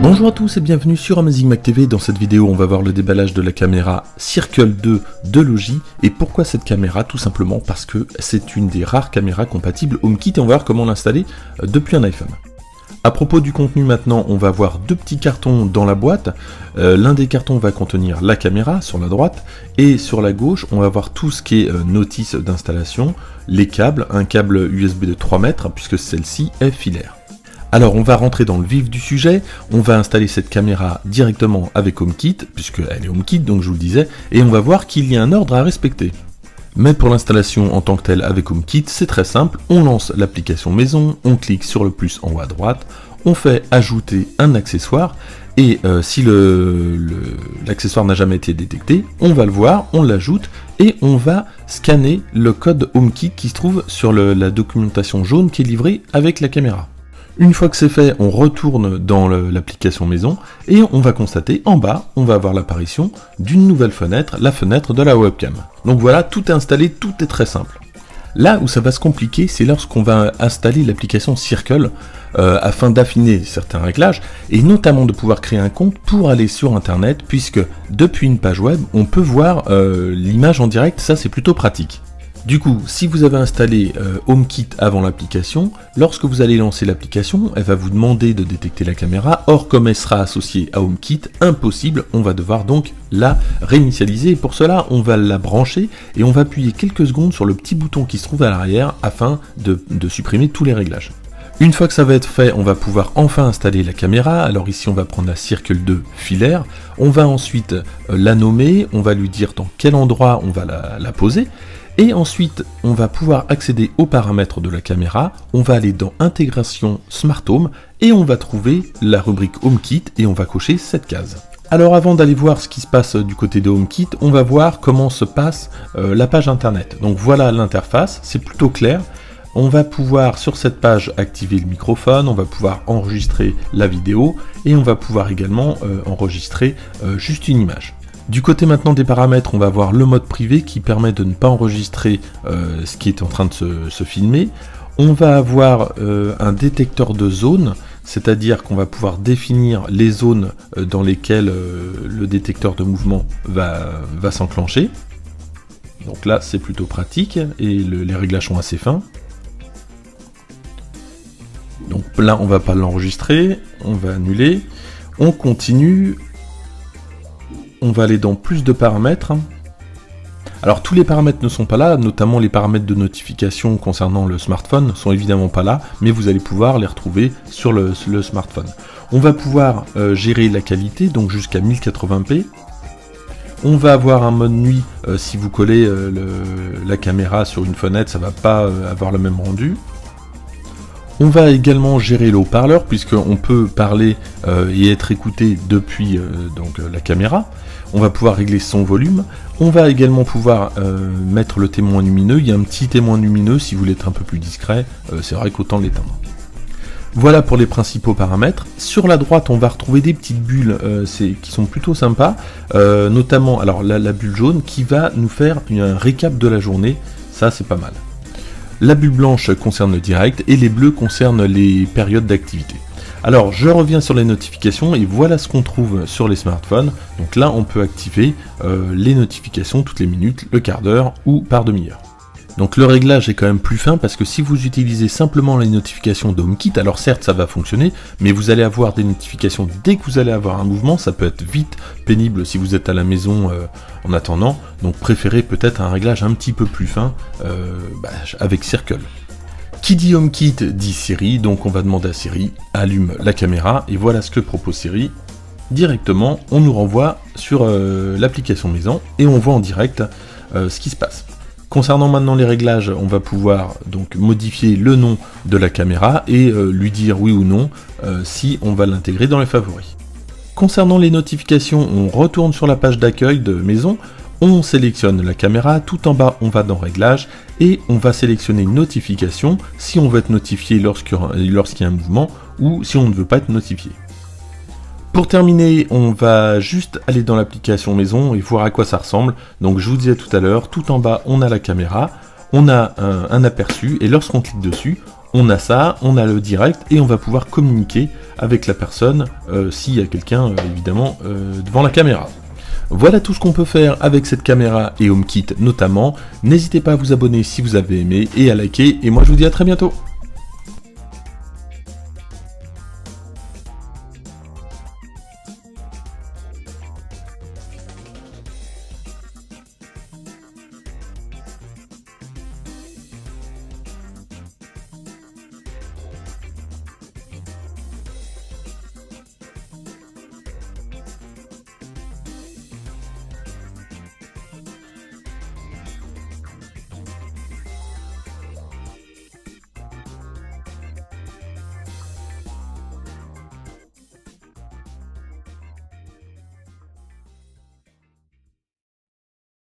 Bonjour à tous et bienvenue sur Amazing Mac TV. Dans cette vidéo, on va voir le déballage de la caméra Circle 2 de Logi. Et pourquoi cette caméra? Tout simplement parce que c'est une des rares caméras compatibles HomeKit et on va voir comment l'installer depuis un iPhone. À propos du contenu maintenant, on va voir deux petits cartons dans la boîte. L'un des cartons va contenir la caméra sur la droite et sur la gauche, on va voir tout ce qui est notice d'installation, les câbles, un câble USB de 3 mètres puisque celle-ci est filaire. Alors on va rentrer dans le vif du sujet, on va installer cette caméra directement avec HomeKit, puisqu'elle est HomeKit donc je vous le disais, et on va voir qu'il y a un ordre à respecter. Mais pour l'installation en tant que telle avec HomeKit, c'est très simple, on lance l'application maison, on clique sur le plus en haut à droite, on fait ajouter un accessoire, et si l'accessoire n'a jamais été détecté, on va le voir, on l'ajoute, et on va scanner le code HomeKit qui se trouve sur la documentation jaune qui est livrée avec la caméra. Une fois que c'est fait, on retourne dans l'application maison et on va constater en bas, on va avoir l'apparition d'une nouvelle fenêtre, la fenêtre de la webcam. Donc voilà, tout est installé, tout est très simple. Là où ça va se compliquer, c'est lorsqu'on va installer l'application Circle afin d'affiner certains réglages et notamment de pouvoir créer un compte pour aller sur internet puisque depuis une page web, on peut voir l'image en direct, ça c'est plutôt pratique. Du coup, si vous avez installé HomeKit avant l'application, lorsque vous allez lancer l'application, elle va vous demander de détecter la caméra. Or, comme elle sera associée à HomeKit, impossible, on va devoir donc la réinitialiser. Et pour cela, on va la brancher et on va appuyer quelques secondes sur le petit bouton qui se trouve à l'arrière afin de supprimer tous les réglages. Une fois que ça va être fait, on va pouvoir enfin installer la caméra. Alors ici, on va prendre la Circle 2 filaire. On va ensuite la nommer, on va lui dire dans quel endroit on va la poser. Et ensuite, on va pouvoir accéder aux paramètres de la caméra, on va aller dans Intégration Smart Home, et on va trouver la rubrique HomeKit, et on va cocher cette case. Alors avant d'aller voir ce qui se passe du côté de HomeKit, on va voir comment se passe la page internet. Donc voilà l'interface, c'est plutôt clair. On va pouvoir sur cette page activer le microphone, on va pouvoir enregistrer la vidéo, et on va pouvoir également enregistrer juste une image. Du côté maintenant des paramètres, on va avoir le mode privé qui permet de ne pas enregistrer ce qui est en train de se filmer. On va avoir un détecteur de zones, c'est-à-dire qu'on va pouvoir définir les zones dans lesquelles le détecteur de mouvement va s'enclencher. Donc là, c'est plutôt pratique et les réglages sont assez fins. Donc là, on va pas l'enregistrer, on va annuler. On continue. On va aller dans plus de paramètres. Alors tous les paramètres ne sont pas là, notamment les paramètres de notification concernant le smartphone ne sont évidemment pas là, mais vous allez pouvoir les retrouver sur le smartphone. On va pouvoir gérer la qualité, donc jusqu'à 1080p. On va avoir un mode nuit, si vous collez la caméra sur une fenêtre, ça ne va pas avoir le même rendu. On va également gérer le haut-parleur puisqu'on peut parler et être écouté depuis la caméra. On va pouvoir régler son volume. On va également pouvoir mettre le témoin lumineux. Il y a un petit témoin lumineux si vous voulez être un peu plus discret. C'est vrai qu'autant l'éteindre. Voilà pour les principaux paramètres. Sur la droite, on va retrouver des petites bulles qui sont plutôt sympas. Notamment alors la bulle jaune qui va nous faire un récap de la journée. Ça, c'est pas mal. La bulle blanche concerne le direct et les bleus concernent les périodes d'activité. Alors je reviens sur les notifications et voilà ce qu'on trouve sur les smartphones. Donc là on peut activer les notifications toutes les minutes, le quart d'heure ou par demi-heure. Donc le réglage est quand même plus fin parce que si vous utilisez simplement les notifications d'HomeKit, alors certes ça va fonctionner, mais vous allez avoir des notifications dès que vous allez avoir un mouvement, ça peut être vite pénible si vous êtes à la maison en attendant, donc préférez peut-être un réglage un petit peu plus fin avec Circle. Qui dit HomeKit dit Siri, donc on va demander à Siri, allume la caméra, et voilà ce que propose Siri. Directement, on nous renvoie sur l'application maison, et on voit en direct ce qui se passe. Concernant maintenant les réglages, on va pouvoir donc modifier le nom de la caméra et lui dire oui ou non si on va l'intégrer dans les favoris. Concernant les notifications, on retourne sur la page d'accueil de maison, on sélectionne la caméra, tout en bas on va dans réglages et on va sélectionner une notification si on veut être notifié lorsqu'il y a un mouvement ou si on ne veut pas être notifié. Pour terminer, on va juste aller dans l'application maison et voir à quoi ça ressemble. Donc je vous disais tout à l'heure, tout en bas on a la caméra, on a un aperçu et lorsqu'on clique dessus, on a ça, on a le direct, et on va pouvoir communiquer avec la personne, s'il y a quelqu'un, évidemment, devant la caméra. Voilà tout ce qu'on peut faire avec cette caméra et HomeKit notamment. N'hésitez pas à vous abonner si vous avez aimé, et à liker, et moi je vous dis à très bientôt.